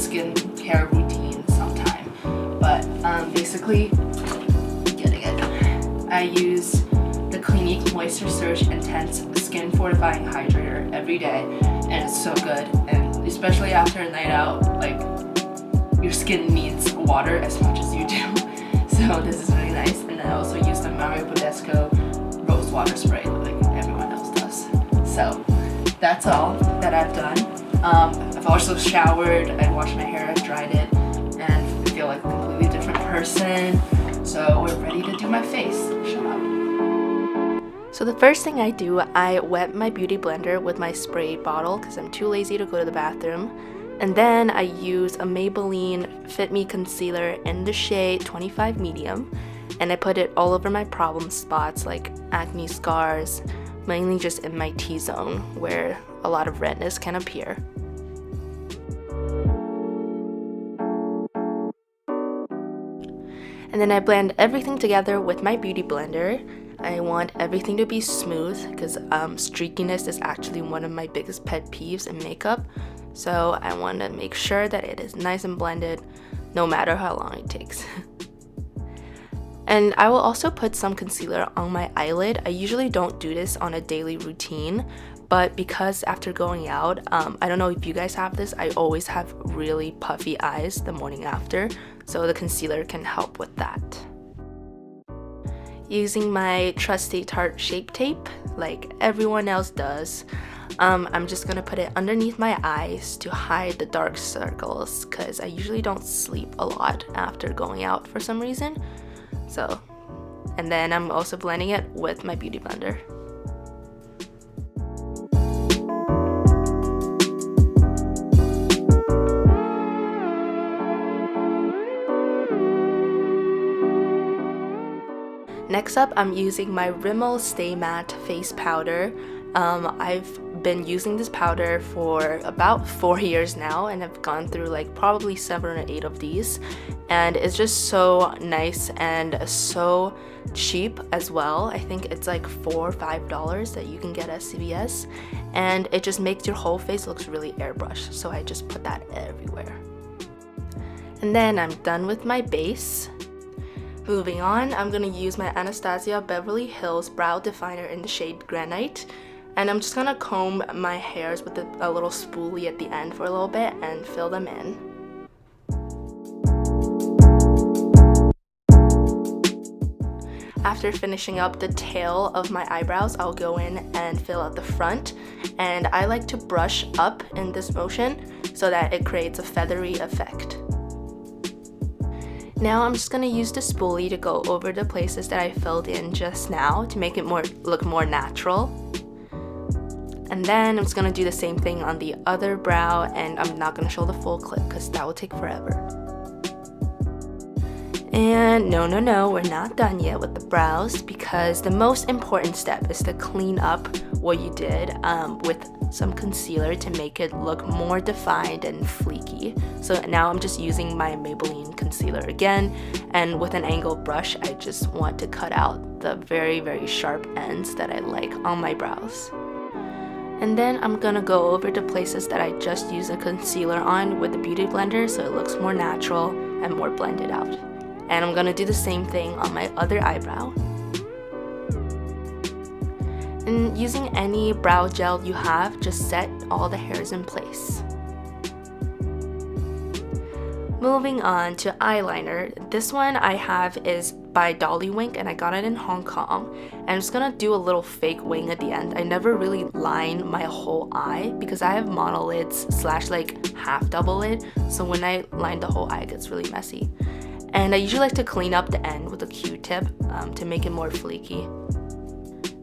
skincare routine sometime. But basically, getting it. I use the Clinique Moisture Surge Intense Skin Fortifying Hydrator every day, and it's so good. And especially after a night out, like, your skin needs water as much as you do. So this is really nice. And then I also use the Mario Badescu Rose Water Spray like everyone else does. So that's all that I've done. I've also showered, I washed my hair, dried it, and I feel like a completely different person. So we're ready to do my face. Shut up. So the first thing I do, I wet my beauty blender with my spray bottle because I'm too lazy to go to the bathroom. And then I use a Maybelline Fit Me Concealer in the shade 25 Medium. And I put it all over my problem spots like acne scars, mainly just in my T-zone where a lot of redness can appear. And then I blend everything together with my beauty blender. I want everything to be smooth because streakiness is actually one of my biggest pet peeves in makeup. So I want to make sure that it is nice and blended no matter how long it takes. And I will also put some concealer on my eyelid. I usually don't do this on a daily routine, but because after going out, I don't know if you guys have this, I always have really puffy eyes the morning after, so the concealer can help with that. Using my trusty Tarte Shape Tape, like everyone else does, I'm just gonna put it underneath my eyes to hide the dark circles because I usually don't sleep a lot after going out for some reason. So, and then I'm also blending it with my beauty blender. Next up, I'm using my Rimmel Stay Matte Face Powder. I've been using this powder for about 4 years now, and I've gone through like probably 7 or 8 of these, and it's just so nice and so cheap as well. I think it's like $4 or $5 that you can get at CVS, and it just makes your whole face looks really airbrushed, so I just put that everywhere. And then I'm done with my base. Moving on, I'm going to use my Anastasia Beverly Hills Brow Definer in the shade Granite. And I'm just going to comb my hairs with a little spoolie at the end for a little bit and fill them in. After finishing up the tail of my eyebrows, I'll go in and fill out the front. And I like to brush up in this motion so that it creates a feathery effect. Now I'm just going to use the spoolie to go over the places that I filled in just now to make it look more natural. And then I'm just going to do the same thing on the other brow, and I'm not going to show the full clip because that will take forever. And no, we're not done yet with the brows because the most important step is to clean up what you did with some concealer to make it look more defined and fleeky. So now I'm just using my Maybelline concealer again, and with an angled brush I just want to cut out the very, very sharp ends that I like on my brows. And then I'm gonna go over the places that I just used a concealer on with the beauty blender so it looks more natural and more blended out. And I'm gonna do the same thing on my other eyebrow. And using any brow gel you have, just set all the hairs in place. Moving on to eyeliner. This one I have is by Dolly Wink and I got it in Hong Kong. And I'm just gonna do a little fake wing at the end. I never really line my whole eye because I have monolids / like half double lid. So when I line the whole eye, it gets really messy. And I usually like to clean up the end with a Q-tip to make it more flaky.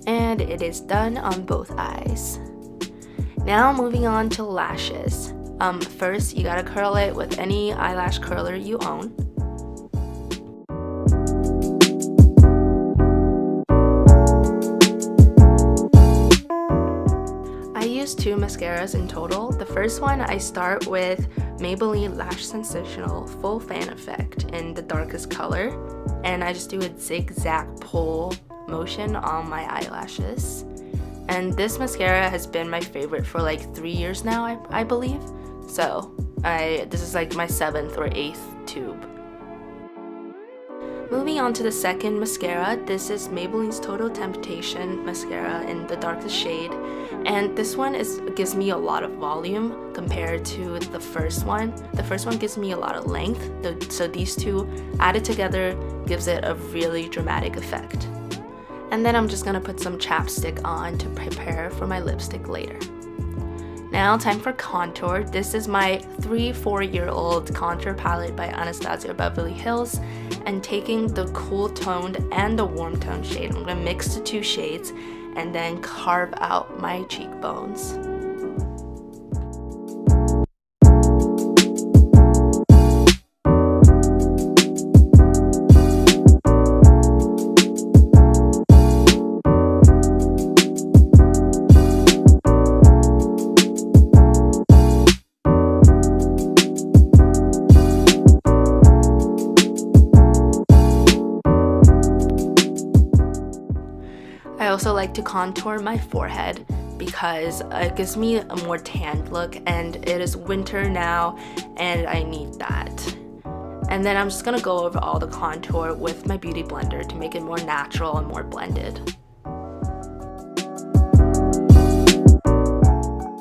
And it is done on both eyes. Now moving on to lashes. First, you gotta curl it with any eyelash curler you own. I use 2 mascaras in total. The first one, I start with Maybelline Lash Sensational Full Fan Effect in the darkest color, and I just do a zigzag pull motion on my eyelashes. And this mascara has been my favorite for like 3 years now, I believe. So this is like my 7th or 8th tube. Moving on to the second mascara, this is Maybelline's Total Temptation mascara in the darkest shade, and this one gives me a lot of volume compared to the first one. The first one gives me a lot of length, so these two added together gives it a really dramatic effect. And then I'm just gonna put some chapstick on to prepare for my lipstick later. Now, time for contour. This is my 3-4-year-old contour palette by Anastasia Beverly Hills, and taking the cool toned and the warm toned shade, I'm gonna mix the two shades and then carve out my cheekbones. I also like to contour my forehead because it gives me a more tanned look, and it is winter now and I need that. And then I'm just gonna go over all the contour with my beauty blender to make it more natural and more blended.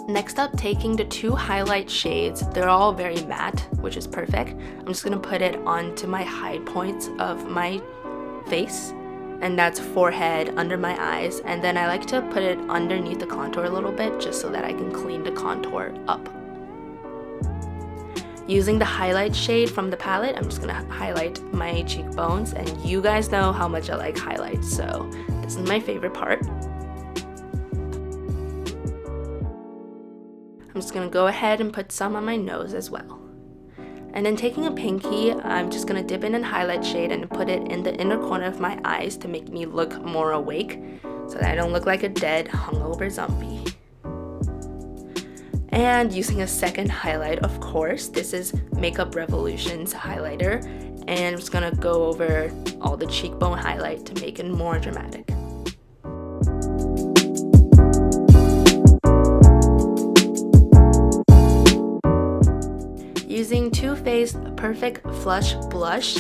Next up, taking the two highlight shades, they're all very matte, which is perfect. I'm just gonna put it onto my high points of my face, and that's forehead, under my eyes, and then I like to put it underneath the contour a little bit just so that I can clean the contour up. Using the highlight shade from the palette, I'm just gonna highlight my cheekbones, and you guys know how much I like highlights, so this is my favorite part. I'm just gonna go ahead and put some on my nose as well. And then taking a pinky, I'm just gonna dip in a highlight shade and put it in the inner corner of my eyes to make me look more awake, so that I don't look like a dead, hungover zombie. And using a second highlight, of course, this is Makeup Revolution's highlighter, and I'm just gonna go over all the cheekbone highlight to make it more dramatic. Using Too Faced Perfect Flush Blush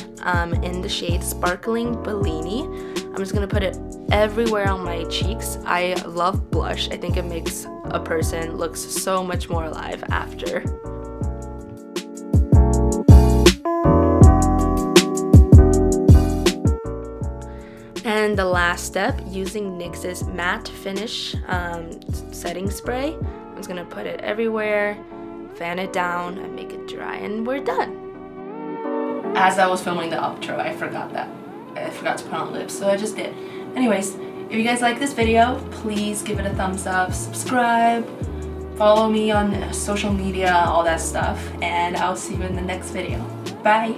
in the shade Sparkling Bellini, I'm just gonna put it everywhere on my cheeks. I love blush. I think it makes a person look so much more alive after. And the last step, using NYX's Matte Finish setting spray, I'm just gonna put it everywhere, fan it down, and make it dry, and we're done. As I was filming the outro, I forgot to put on lips, so I just did. Anyways, if you guys like this video, please give it a thumbs up, subscribe, follow me on social media, all that stuff, and I'll see you in the next video. Bye!